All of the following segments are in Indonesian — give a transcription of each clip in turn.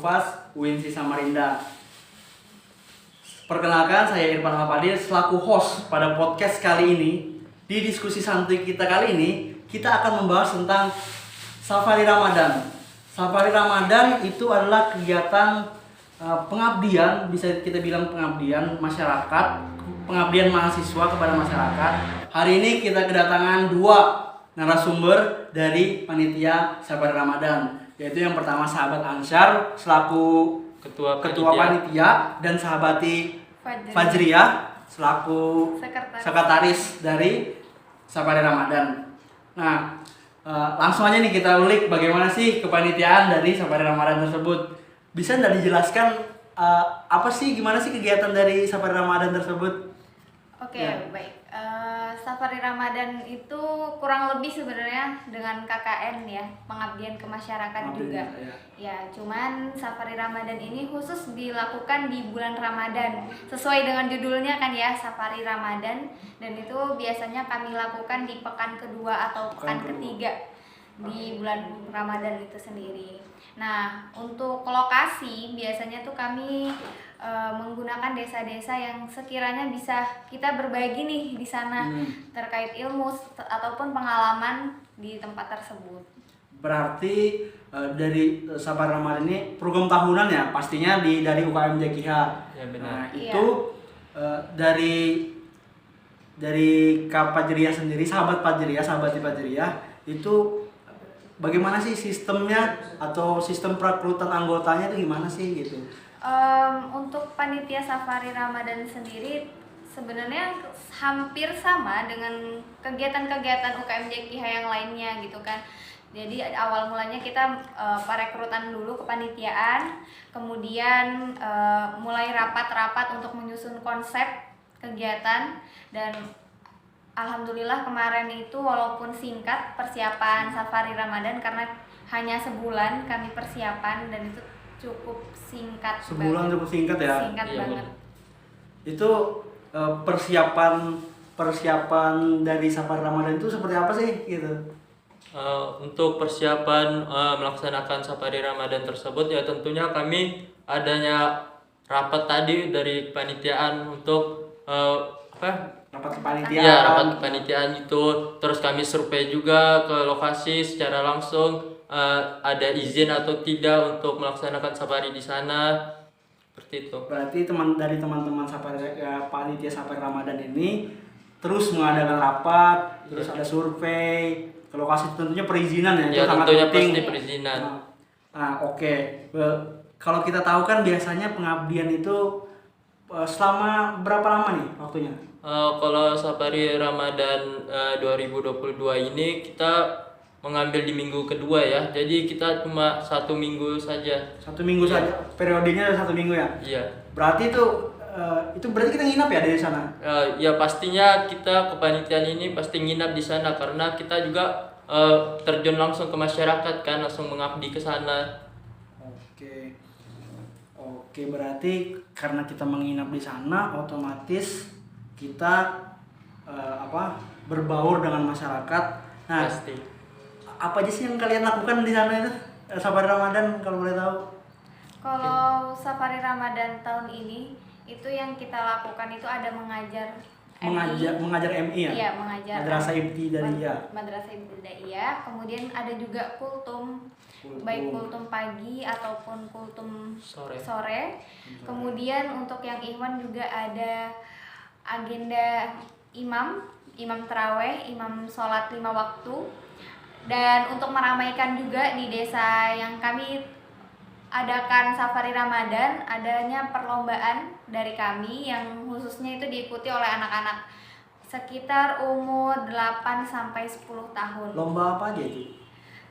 Unfas UINSI Samarinda. Perkenalkan, saya Irfan Al-Fadil selaku host pada podcast kali ini. Di diskusi santuy kita kali ini, kita akan membahas tentang Safari Ramadan. Safari Ramadan itu adalah kegiatan pengabdian, bisa kita bilang pengabdian masyarakat, pengabdian mahasiswa kepada masyarakat. Hari ini kita kedatangan dua narasumber dari panitia Safari Ramadan, yaitu yang pertama sahabat Ansyar selaku ketua panitia dan sahabati Fajriah selaku sekretaris dari Safari Ramadan. Nah, langsung aja nih kita ulik bagaimana sih kepanitiaan dari Safari Ramadan tersebut. Bisa nggak dijelaskan apa sih, gimana sih kegiatan dari Safari Ramadan tersebut? Oke, baik. Safari Ramadan itu kurang lebih sebenarnya dengan KKN ya, pengabdian ke masyarakat juga. Ya, cuman Safari Ramadan ini khusus dilakukan di bulan Ramadan. Sesuai dengan judulnya kan ya, Safari Ramadan, dan itu biasanya kami lakukan di pekan kedua atau pekan ketiga di bulan Ramadan itu sendiri. Nah, untuk lokasi biasanya tuh kami menggunakan desa-desa yang sekiranya bisa kita berbagi nih di sana terkait ilmu ataupun pengalaman di tempat tersebut. Berarti dari Safari Ramadan ini program tahunan ya, pastinya dari UKM JKH. Ya, benar. Nah, itu dari Kak Fajriah sendiri, sahabati Fajriah itu bagaimana sih sistemnya atau sistem perekrutan anggotanya itu gimana sih gitu? Untuk panitia Safari Ramadan sendiri sebenarnya hampir sama dengan kegiatan-kegiatan UKM JKH yang lainnya gitu kan. Jadi awal mulanya kita perekrutan dulu kepanitiaan, kemudian mulai rapat-rapat untuk menyusun konsep kegiatan, dan alhamdulillah kemarin itu walaupun singkat persiapan Safari Ramadan karena hanya sebulan kami persiapan, dan itu cukup singkat. Sebulan cukup singkat ya? Singkat banget. Itu persiapan dari Safari Ramadan itu seperti apa sih gitu? Untuk persiapan melaksanakan Safari Ramadan tersebut ya tentunya kami adanya rapat tadi dari panitiaan untuk Rapat kepanitiaan. Ya, rapat kepanitiaan itu. Terus kami survei juga ke lokasi secara langsung, ada izin atau tidak untuk melaksanakan safari di sana. Seperti itu. Berarti teman-teman Safari panitia Safari Ramadan ini terus mengadakan rapat, terus ada survei ke lokasi, tentunya perizinan ya, Ya, itu sangat tentunya penting. pasti perizinan. Nah, oke. Kalau kita tahu kan biasanya pengabdian itu selama berapa lama nih waktunya? Kalau Safari Ramadan 2022 ini kita mengambil di minggu kedua ya. Jadi kita cuma 1 minggu saja. 1 minggu saja. Periodenya 1 minggu ya? Iya. Berarti itu berarti kita nginap ya dari sana? Ya pastinya kita kepanitiaan ini pasti nginap di sana karena kita juga terjun langsung ke masyarakat kan, langsung mengabdi ke sana. Oke, berarti karena kita menginap di sana, otomatis kita berbaur dengan masyarakat. Nah, Pasti. apa aja sih yang kalian lakukan di sana itu Safari Ramadan kalau boleh tahu? Kalau Safari Ramadan tahun ini itu yang kita lakukan itu ada mengajar MI ya? Iya, mengajar Madrasah Ibtidaiyah. Madrasah Ibtidaiyah. Kemudian ada juga kultum, baik kultum pagi ataupun kultum sore. Kemudian untuk yang ikhwan juga ada agenda imam taraweh, imam sholat 5 waktu. Dan untuk meramaikan juga di desa yang kami adakan Safari Ramadan, adanya perlombaan dari kami yang khususnya itu diikuti oleh anak-anak sekitar umur 8 sampai 10 tahun. Lomba apa aja itu?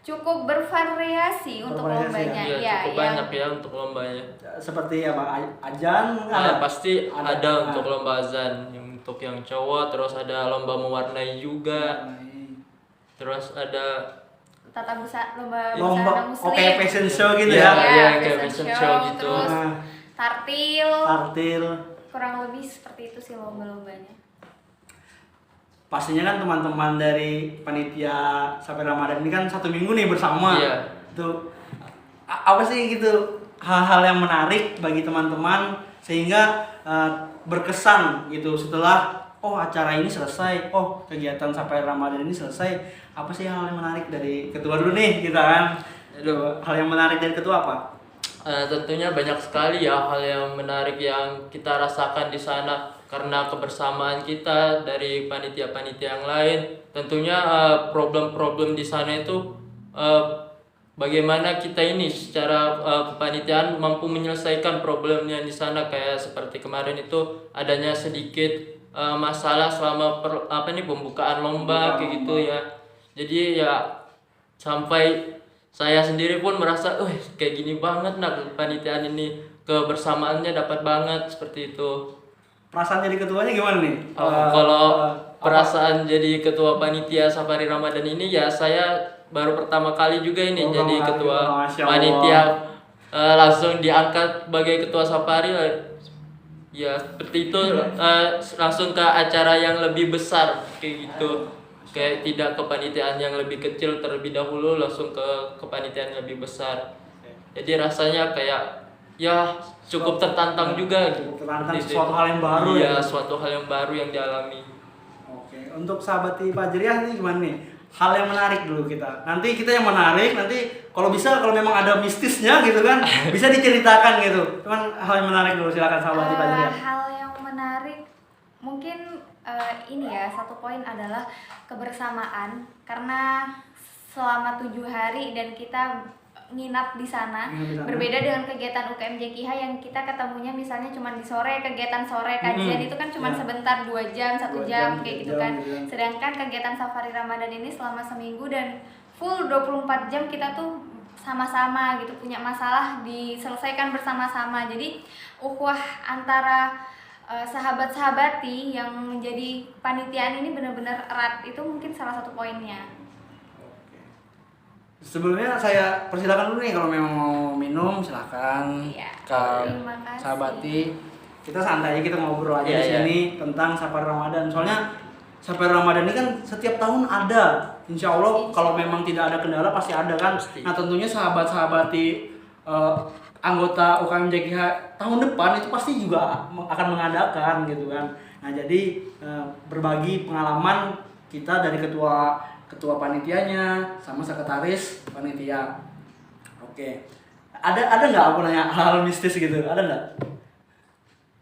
Cukup bervariasi untuk lombanya. Iya, cukup banyak ya untuk lombanya. Seperti apa? Azan? Pasti ada untuk lomba azan, untuk yang cowok, terus ada lomba mewarnai juga. Terus ada tata busana, lomba muslim. Oke, fashion show gitu ya? ya? Iya, kayak fashion show gitu. Terus tartil. Kurang lebih seperti itu sih lomba-lombanya. Pastinya kan teman-teman dari panitia Safari Ramadan ini kan 1 minggu nih bersama. Iya. Tuh apa sih gitu hal-hal yang menarik bagi teman-teman sehingga berkesan gitu setelah acara ini selesai, kegiatan Safari Ramadan ini selesai. Apa sih hal yang menarik dari ketua dulu nih kita kan? Hal yang menarik dari ketua apa? Tentunya banyak sekali ya hal yang menarik yang kita rasakan di sana karena kebersamaan kita dari panitia-panitia yang lain. Tentunya problem-problem di sana itu bagaimana kita ini secara kepanitiaan mampu menyelesaikan problemnya di sana, kayak seperti kemarin itu adanya sedikit masalah selama pembukaan lomba kayak gitu ya. Jadi ya sampai saya sendiri pun merasa kayak gini banget kepanitiaan ini, kebersamaannya dapat banget seperti itu. Perasaan jadi ketuanya gimana nih? Kalau perasaan jadi ketua panitia Safari Ramadan ini ya, saya baru pertama kali juga ini jadi ketua panitia, langsung diangkat sebagai ketua Safari ya seperti itu. Langsung ke acara yang lebih besar kayak gitu, kayak tidak kepanitiaan yang lebih kecil terlebih dahulu, langsung ke kepanitiaan yang lebih besar. Jadi rasanya kayak ya cukup tertantang juga gitu. Tertantang suatu hal yang baru. Iya, suatu hal yang baru yang dialami. Oke, untuk sahabat Fajriah nih gimana nih? Hal yang menarik dulu kita. Nanti kita yang menarik, nanti kalau memang ada mistisnya gitu kan, bisa diceritakan gitu. Cuman hal yang menarik dulu, silakan sahabat Fajriah. Hal yang menarik mungkin ini ya, satu poin adalah kebersamaan, karena selama 7 hari dan kita nginap di sana. Berbeda dengan kegiatan UKM JKH yang kita ketemunya misalnya cuma di sore, kegiatan sore kajian itu kan cuma sebentar, 2 jam, 1 jam kayak gitu kan. Sedangkan kegiatan Safari Ramadan ini selama seminggu dan full 24 jam kita tuh sama-sama gitu, punya masalah diselesaikan bersama-sama. Jadi ukhuwah antara sahabat-sahabati yang menjadi panitiaan ini benar-benar erat, itu mungkin salah satu poinnya. Sebelumnya saya persilakan dulu nih, kalau memang mau minum silakan. Iya, Terima kasih. Sahabati, kita santai aja, kita ngobrol aja di sini tentang Safari Ramadan. Soalnya Safari Ramadan ini kan setiap tahun ada. Insya Allah kalau memang tidak ada kendala pasti ada kan. Nah tentunya sahabat-sahabati anggota UKM JKH tahun depan itu pasti juga akan mengadakan gitu kan. Nah jadi berbagi pengalaman kita dari ketua panitianya sama sekretaris panitia. Oke. Ada nggak aku nanya hal mistis gitu? Ada nggak?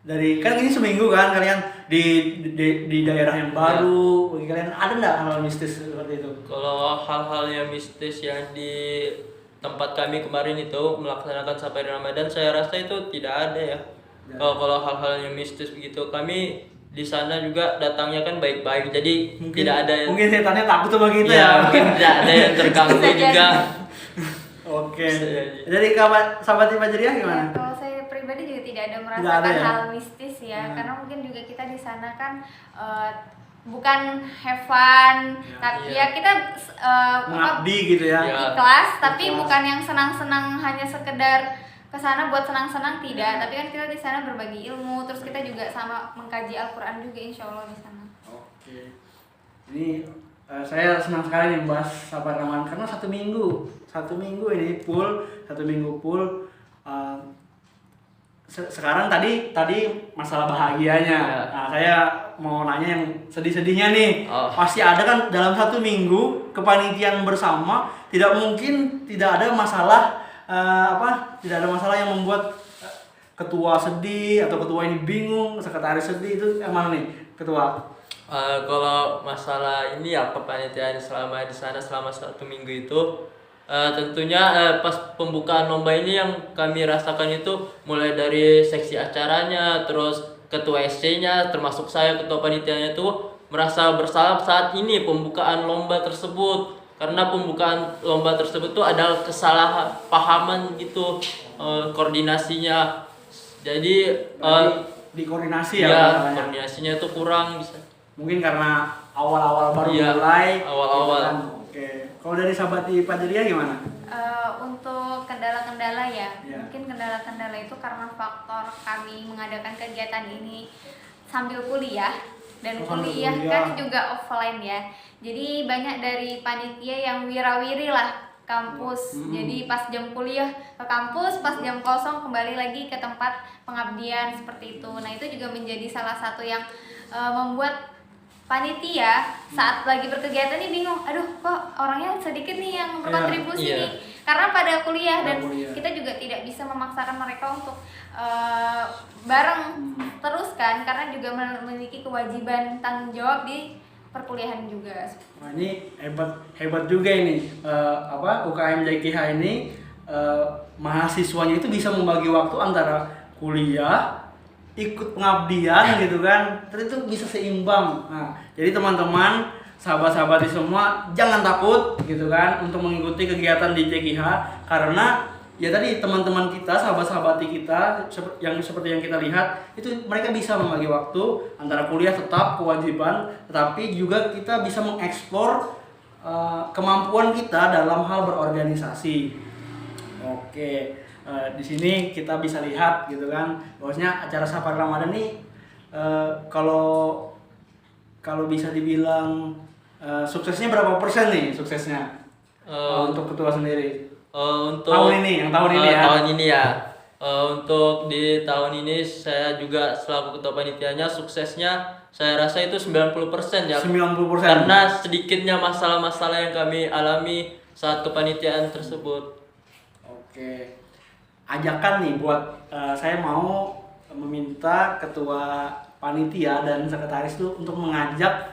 Dari kan ini seminggu kan kalian di daerah yang baru, bagi kalian ada nggak hal mistis seperti itu? Kalau hal-hal yang mistis yang di tempat kami kemarin itu melaksanakan Safari Ramadan, saya rasa itu tidak ada ya. Kalau hal-hal yang mistis begitu, kami di sana juga datangnya kan baik-baik, jadi mungkin tidak ada yang, mungkin setannya takut sama kita ya. Mungkin tidak ada yang terganggu juga. Oke. Jadi sahabat Fajriah gimana? Ya, kalau saya pribadi juga tidak ada merasakan hal mistis ya, karena mungkin juga kita di sana kan bukan have fun, tapi ya kita mengabdi gitu ya. Ikhlas, tapi bukan yang senang-senang hanya sekedar kesana buat senang-senang, tidak. Tapi kan kita di sana berbagi ilmu, terus kita juga sama mengkaji Al-Quran juga insya Allah di sana. Oke. Ini saya senang sekali nih membahas Safari Ramadan karena satu minggu ini full, sekarang tadi masalah bahagianya. Nah, saya mau nanya yang sedih-sedihnya nih. Pasti ada kan dalam satu minggu kepanitiaan bersama, tidak mungkin tidak ada masalah tidak ada masalah yang membuat ketua sedih atau ketua ini bingung, sekretaris sedih. Itu yang mana nih ketua? Kalau masalah ini ya kepanitiaan selama di sana selama 1 minggu itu, tentunya pas pembukaan lomba ini yang kami rasakan itu mulai dari seksi acaranya, terus ketua SC-nya, termasuk saya ketua panitianya itu merasa bersalah saat ini pembukaan lomba tersebut. Karena pembukaan lomba tersebut tuh ada kesalahpahaman gitu, koordinasinya. Jadi di koordinasi ya, koordinasinya itu kurang bisa. Mungkin karena awal-awal baru mulai. Awal-awal. Gitu kan. Oke. Kalau dari sahabat Fajriah gimana? Untuk kendala-kendala ya, mungkin kendala-kendala itu karena faktor kami mengadakan kegiatan ini sambil kuliah. Dan kuliah kan juga offline ya. Jadi banyak dari panitia yang wirawiri lah kampus. Jadi pas jam kuliah ke kampus, pas jam kosong kembali lagi ke tempat pengabdian seperti itu. Nah, itu juga menjadi salah satu yang membuat panitia saat lagi berkegiatan ini bingung, aduh kok orangnya sedikit nih yang berkontribusi Iya. nih, karena pada kuliah dan Kuliah. kita juga tidak bisa memaksakan mereka untuk bareng terus kan, karena juga memiliki kewajiban tanggung jawab di perkuliahan juga. Wah, ini hebat juga ini UKM JKH ini mahasiswanya itu bisa membagi waktu antara kuliah, ikut pengabdian gitu kan, terus itu bisa seimbang. Nah, jadi teman-teman, sahabat-sahabat semua jangan takut gitu kan untuk mengikuti kegiatan di JKH, karena ya tadi teman-teman kita, sahabat-sahabat kita yang seperti yang kita lihat itu mereka bisa membagi waktu antara kuliah tetap kewajiban, tetapi juga kita bisa mengeksplor kemampuan kita dalam hal berorganisasi. Oke. Di sini kita bisa lihat gitu kan bahwasanya acara Safari Ramadan ini kalau bisa dibilang suksesnya berapa persen nih suksesnya untuk ketua sendiri untuk tahun ini ya. Tahun ini ya. Untuk di tahun ini saya juga selaku ketua panitianya, suksesnya saya rasa itu 90% ya. 90%. Karena sedikitnya masalah-masalah yang kami alami saat kepanitiaan tersebut. Oke. Ajakan nih buat saya mau meminta ketua panitia dan sekretaris tuh untuk mengajak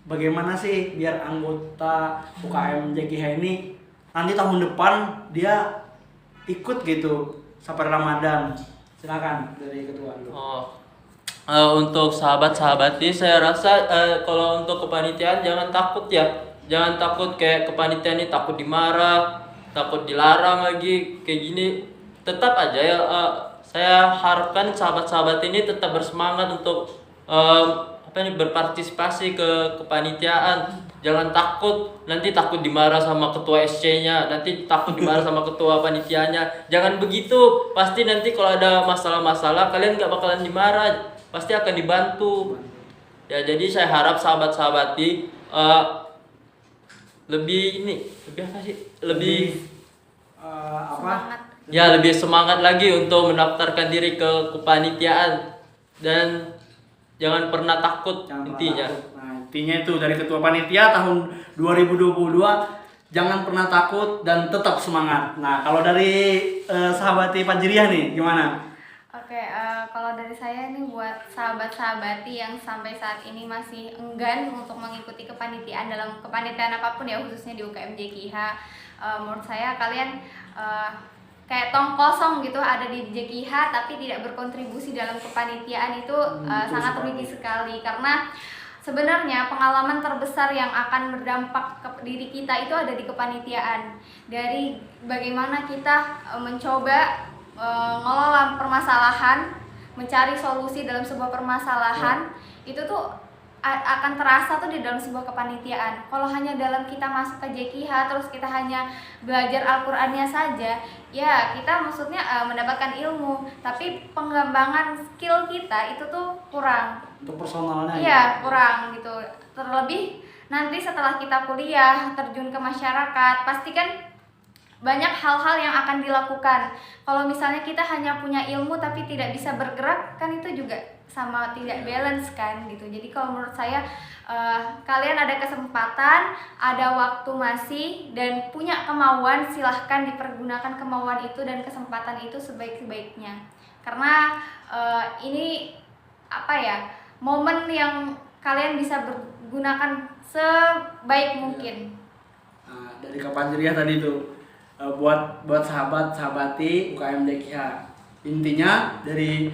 bagaimana sih biar anggota UKM JKH ini nanti tahun depan dia ikut gitu Safari Ramadan. Silakan dari ketua dulu. Untuk sahabat-sahabati saya rasa kalau untuk kepanitiaan jangan takut ya. Jangan takut kayak kepanitiaan ini takut dimarah, takut dilarang lagi kayak gini. Tetap aja ya, saya harapkan sahabat-sahabat ini tetap bersemangat untuk berpartisipasi ke kepanitiaan. Jangan takut, nanti takut dimarah sama ketua SC-nya, nanti takut dimarah sama ketua panitianya. Jangan begitu, pasti nanti kalau ada masalah-masalah kalian gak bakalan dimarah, pasti akan dibantu. Ya, jadi saya harap sahabat-sahabati lebih Semangat. ya lebih semangat lagi untuk mendaftarkan diri ke kepanitiaan dan jangan pernah takut. Intinya. Nah, intinya itu dari ketua panitia tahun 2022 jangan pernah takut dan tetap semangat. Nah, kalau dari sahabati Panjiriah nih gimana? Oke, kalau dari saya nih buat sahabat-sahabati yang sampai saat ini masih enggan untuk mengikuti kepanitiaan dalam kepanitiaan apapun ya, khususnya di UKM JKH, menurut saya kalian kayak tong kosong gitu ada di JKH tapi tidak berkontribusi dalam kepanitiaan itu sangat rugi sekali, karena sebenarnya pengalaman terbesar yang akan berdampak ke diri kita itu ada di kepanitiaan. Dari bagaimana kita mencoba ngelola permasalahan, mencari solusi dalam sebuah permasalahan, itu tuh akan terasa tuh di dalam sebuah kepanitiaan. Kalau hanya dalam kita masuk ke JKH terus kita hanya belajar Al-Qur'annya saja, ya kita maksudnya mendapatkan ilmu, tapi pengembangan skill kita itu tuh kurang. Untuk personalnya. Iya, kurang gitu. Terlebih nanti setelah kita kuliah, terjun ke masyarakat, pasti kan banyak hal-hal yang akan dilakukan. Kalau misalnya kita hanya punya ilmu tapi tidak bisa bergerak, kan itu juga sama tidak balance kan gitu. Jadi kalau menurut saya kalian ada kesempatan, ada waktu masih dan punya kemauan, silahkan dipergunakan kemauan itu dan kesempatan itu sebaik-baiknya. Karena ini momen yang kalian bisa bergunakan sebaik mungkin. Nah, dari Kapanjiriah tadi tuh buat sahabati UKM JKH, intinya dari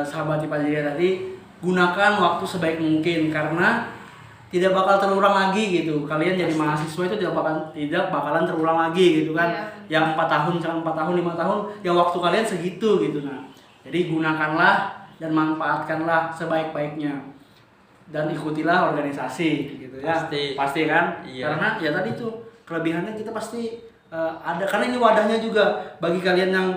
sahabati Panjiriah tadi, gunakan waktu sebaik mungkin karena tidak bakal terulang lagi gitu. Kalian jadi mahasiswa itu tidak bakalan terulang lagi gitu kan. Yang 4 tahun, misalkan 4 tahun, 5 tahun, ya waktu kalian segitu gitu. Nah, jadi gunakanlah dan manfaatkanlah sebaik-baiknya dan ikutilah organisasi gitu ya. Pasti kan? Iya. Karena ya tadi tuh kelebihannya kita pasti ada, karena ini wadahnya juga bagi kalian yang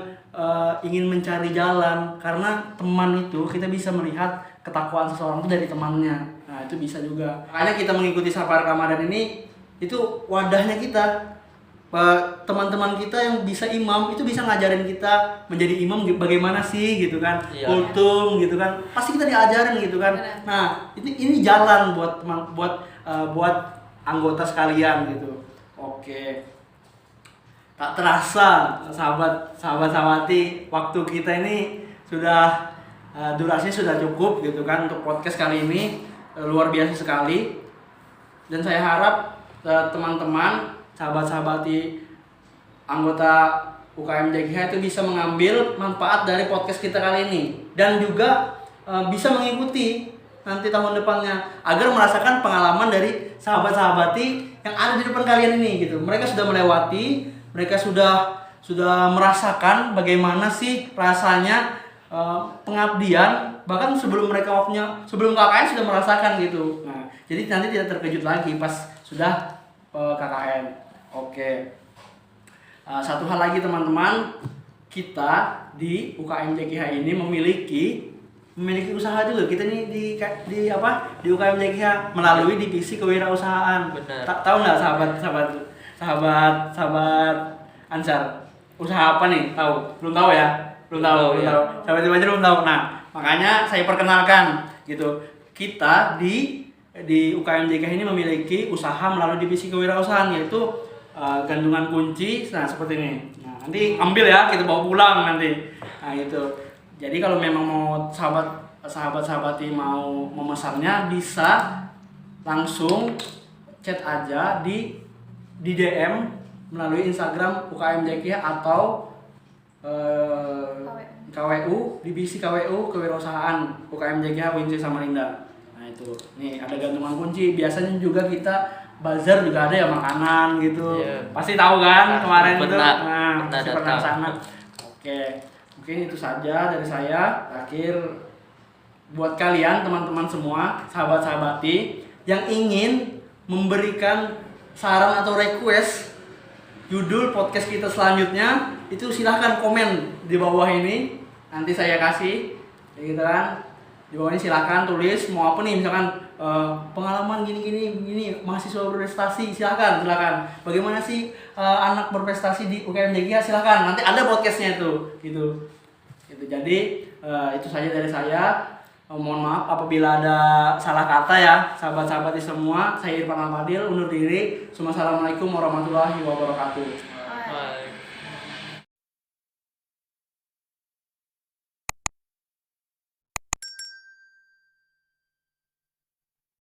ingin mencari jalan, karena teman itu kita bisa melihat ketakwaan seseorang itu dari temannya. Nah, itu bisa juga. Makanya kita mengikuti Safari Ramadan ini itu wadahnya kita teman-teman kita yang bisa imam itu bisa ngajarin kita menjadi imam bagaimana sih gitu kan, Iya. kultum gitu kan, pasti kita diajarin gitu kan. Benar. Nah ini jalan buat anggota sekalian gitu. Oke, tak terasa sahabat-sahabati, waktu kita ini sudah durasinya sudah cukup gitu kan untuk podcast kali ini. Luar biasa sekali, dan saya harap teman-teman sahabat-sahabati anggota UKM JGH itu bisa mengambil manfaat dari podcast kita kali ini, dan juga bisa mengikuti nanti tahun depannya agar merasakan pengalaman dari sahabat-sahabati yang ada di depan kalian ini gitu. Mereka sudah melewati, mereka sudah merasakan bagaimana sih rasanya pengabdian, bahkan sebelum KKN sudah merasakan gitu. Nah, jadi nanti tidak terkejut lagi pas sudah KKN. Oke. Satu hal lagi teman-teman, kita di UKM JGH ini memiliki usaha juga. Kita nih di UKM JGH melalui divisi kewirausahaan. Benar. Tahu nggak sahabat Ansar, usaha apa nih? Tahu? Belum tahu ya? Belum tahu. Sahabat aja belum tahu. Nah, makanya saya perkenalkan gitu. Kita di UKM JGH ini memiliki usaha melalui divisi kewirausahaan, yaitu gantungan kunci. Nah, seperti ini. Nah, nanti ambil ya, kita bawa pulang nanti. Nah, itu. Jadi kalau memang mau sahabat-sahabati mau memesannya, bisa langsung chat aja di DM melalui Instagram UKM JGH atau KWU, divisi KWU kewirausahaan UKM JGH Winci Samarinda. Nah itu, nih ada gantungan kunci. Biasanya juga kita bazar juga ada ya, makanan gitu. Iya. Pasti tahu kan kemarin itu. Nah, pernah pasti pernah datang. sana. Oke, mungkin itu saja dari saya. Terakhir, buat kalian teman-teman semua, sahabat-sahabati yang ingin memberikan saran atau request judul podcast kita selanjutnya, itu silahkan komen di bawah ini. Nanti saya kasih, ya gitu kan. Di bawah ini silahkan tulis mau apa nih, misalkan pengalaman gini mahasiswa berprestasi, silahkan. Bagaimana sih anak berprestasi di UKM JGH, silahkan. Nanti ada podcastnya itu, gitu. Jadi itu saja dari saya. Mohon maaf apabila ada salah kata ya, sahabat-sahabat semua. Saya Irfan Al-Fadil undur diri. Assalamualaikum warahmatullahi wabarakatuh. Baik.